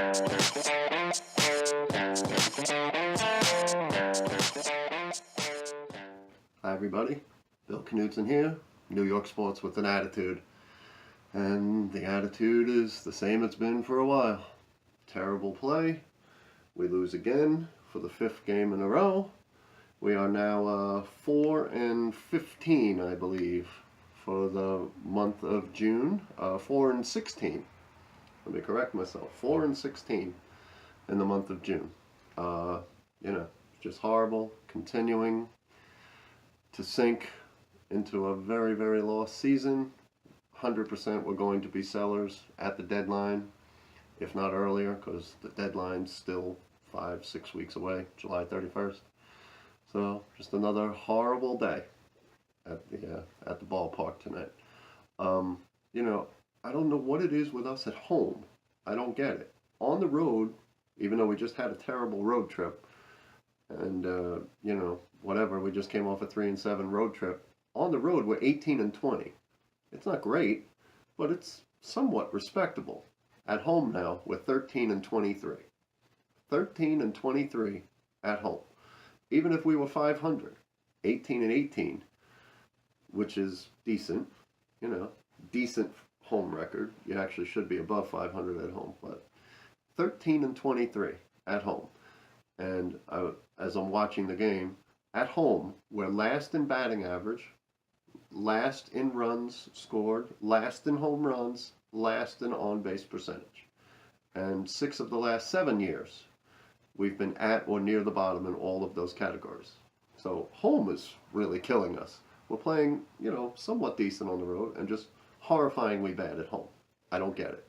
Hi everybody, Bill Knudsen here, New York Sports with an Attitude. And the attitude is the same it's been for a while. Terrible play. We lose again for the 5th game in a row. We are now 4-15, I believe, for the month of June. 4-16. Let me correct myself. 4-16 in the month of June. Just horrible. Continuing to sink into a very, very lost season. 100% we're going to be sellers at the deadline, if not earlier, because the deadline's still 5-6 weeks away, July 31st. So just another horrible day at the ballpark tonight. I don't know what it is with us at home. I don't get it. On the road, even though we just had a terrible road trip, and whatever, we just came off a 3-7 road trip. On the road, we're 18-20. It's not great, but it's somewhat respectable. At home now, we're 13-23. 13-23 at home. Even if we were 500, 18-18, which is decent, decent home record. You actually should be above 500 at home, but 13-23 at home. And as I'm watching the game, at home, we're last in batting average, last in runs scored, last in home runs, last in on-base percentage. And 6 of the last 7 years, we've been at or near the bottom in all of those categories. So home is really killing us. We're playing, somewhat decent on the road and just horrifyingly bad at home. I don't get it.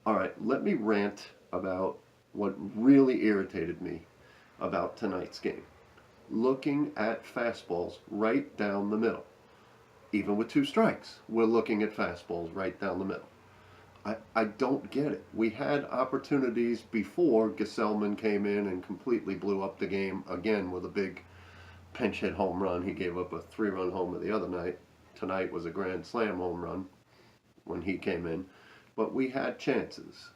All right, let me rant about what really irritated me about tonight's game. Looking at fastballs right down the middle. Even with 2 strikes, we're looking at fastballs right down the middle. I don't get it. We had opportunities before Gesellman came in and completely blew up the game again with a big pinch hit home run. He gave up a 3-run homer the other night. Tonight was a grand slam home run when he came in. But we had chances.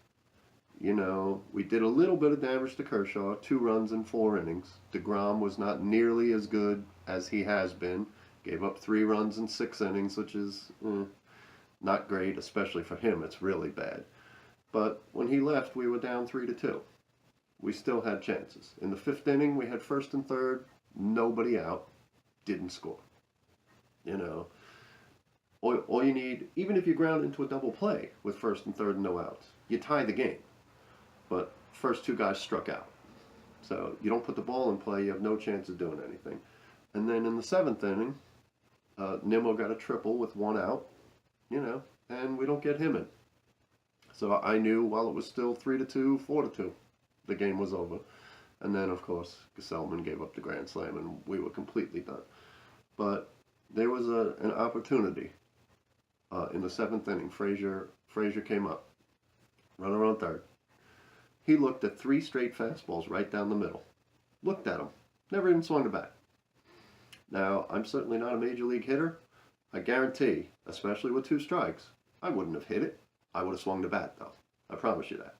We did a little bit of damage to Kershaw, 2 runs in 4 innings. DeGrom was not nearly as good as he has been. Gave up 3 runs in 6 innings, which is not great, especially for him. It's really bad. But when he left, we were down 3-2. We still had chances. In the 5th inning, we had 1st and 3rd, nobody out, didn't score. All you need, even if you ground into a double play with 1st and 3rd and no outs, you tie the game. But first 2 guys struck out. So you don't put the ball in play, you have no chance of doing anything. And then in the 7th inning, Nimmo got a triple with 1 out, and we don't get him in. So I knew while it was still 3-2, 4-2, the game was over. And then, of course, Gesellman gave up the grand slam, and we were completely done. But there was an opportunity in the 7th inning. Frazier came up, runner on 3rd. He looked at 3 straight fastballs right down the middle. Looked at them. Never even swung the bat. Now, I'm certainly not a major league hitter. I guarantee, especially with 2 strikes, I wouldn't have hit it. I would have swung the bat, though. I promise you that.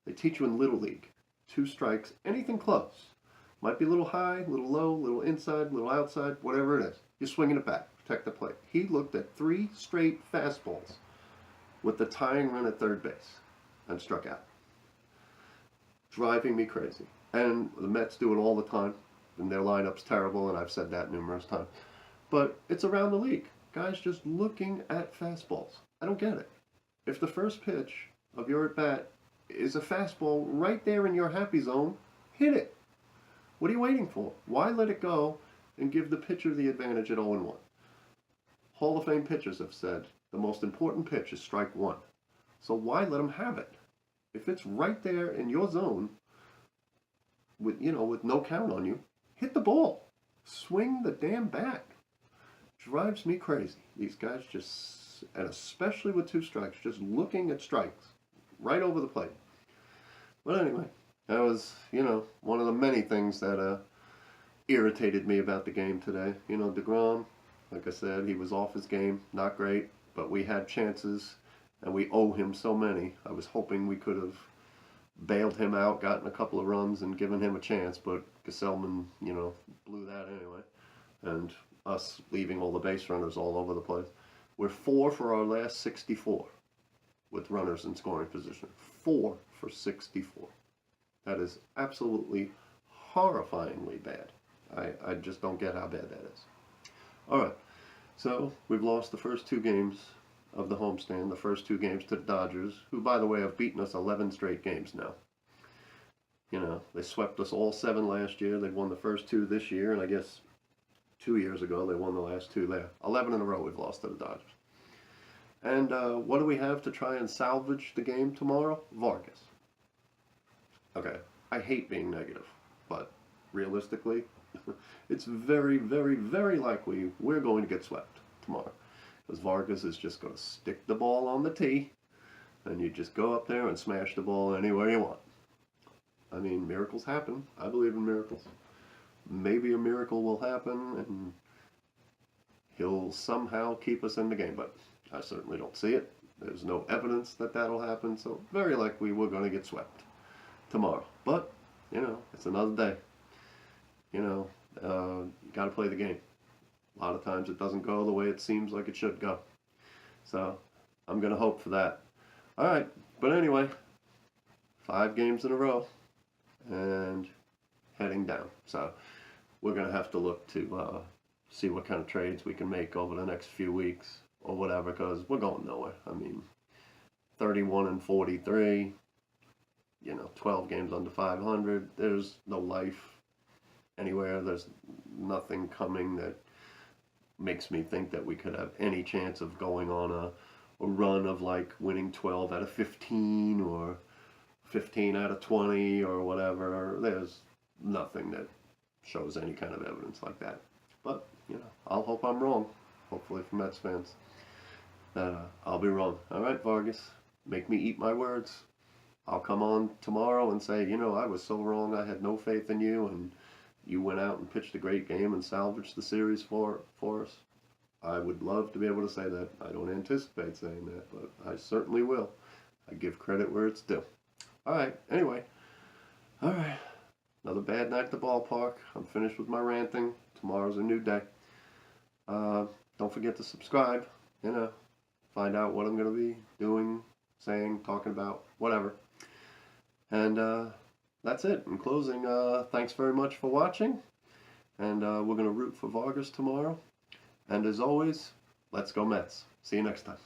They teach you in Little League. 2 strikes, anything close. Might be a little high, a little low, a little inside, a little outside, whatever it is. You're swinging it back. Protect the plate. He looked at 3 straight fastballs with the tying run at 3rd base and struck out. Driving me crazy. And the Mets do it all the time, and their lineup's terrible, and I've said that numerous times. But it's around the league. Guys just looking at fastballs. I don't get it. If the first pitch of your at-bat is a fastball right there in your happy zone, hit it. What are you waiting for? Why let it go and give the pitcher the advantage at 0-1? Hall of Fame pitchers have said the most important pitch is strike 1. So why let them have it? If it's right there in your zone, with no count on you, hit the ball. Swing the damn bat. Drives me crazy. These guys just, and especially with 2 strikes, just looking at strikes right over the plate. But anyway, that was, one of the many things that irritated me about the game today. DeGrom, like I said, he was off his game, not great, but we had chances, and we owe him so many. I was hoping we could have bailed him out, gotten a couple of runs, and given him a chance. But Gesellman, blew that anyway, and us leaving all the base runners all over the place. We're 4 for our last 64 with runners in scoring position. 4 for 64. That is absolutely horrifyingly bad. I just don't get how bad that is. All right, so we've lost the first 2 games of the homestand, the first 2 games to the Dodgers, who, by the way, have beaten us 11 straight games now. They swept us all 7 last year. They've won the first 2 this year, and I guess 2 years ago they won the last 2 there. 11 in a row we've lost to the Dodgers. And what do we have to try and salvage the game tomorrow? Vargas. Okay, I hate being negative, but realistically, it's very, very, very likely we're going to get swept tomorrow. Because Vargas is just going to stick the ball on the tee, and you just go up there and smash the ball anywhere you want. I mean, miracles happen. I believe in miracles. Maybe a miracle will happen, and he'll somehow keep us in the game, but I certainly don't see it. There's no evidence that that'll happen, so very likely we're going to get swept tomorrow. But, it's another day. You got to play the game. A lot of times it doesn't go the way it seems like it should go. So I'm going to hope for that. All right. But anyway, 5 games in a row and heading down. So we're going to have to look to see what kind of trades we can make over the next few weeks or whatever, because we're going nowhere. I mean, 31 and 43, 12 games under 500. There's no life anywhere. There's nothing coming that makes me think that we could have any chance of going on a run of like winning 12 out of 15 or 15 out of 20 or whatever. There's nothing that shows any kind of evidence like that. But, I'll hope I'm wrong. Hopefully for Mets fans that I'll be wrong. All right, Vargas, make me eat my words. I'll come on tomorrow and say, I was so wrong. I had no faith in you, and you went out and pitched a great game and salvaged the series for us. I would love to be able to say that. I don't anticipate saying that, but I certainly will. I give credit where it's due. All right, anyway. All right. Another bad night at the ballpark. I'm finished with my ranting. Tomorrow's a new day. Don't forget to subscribe. Find out what I'm going to be doing, saying, talking about, whatever. And that's it. In closing, thanks very much for watching. And we're going to root for Vargas tomorrow. And as always, let's go Mets. See you next time.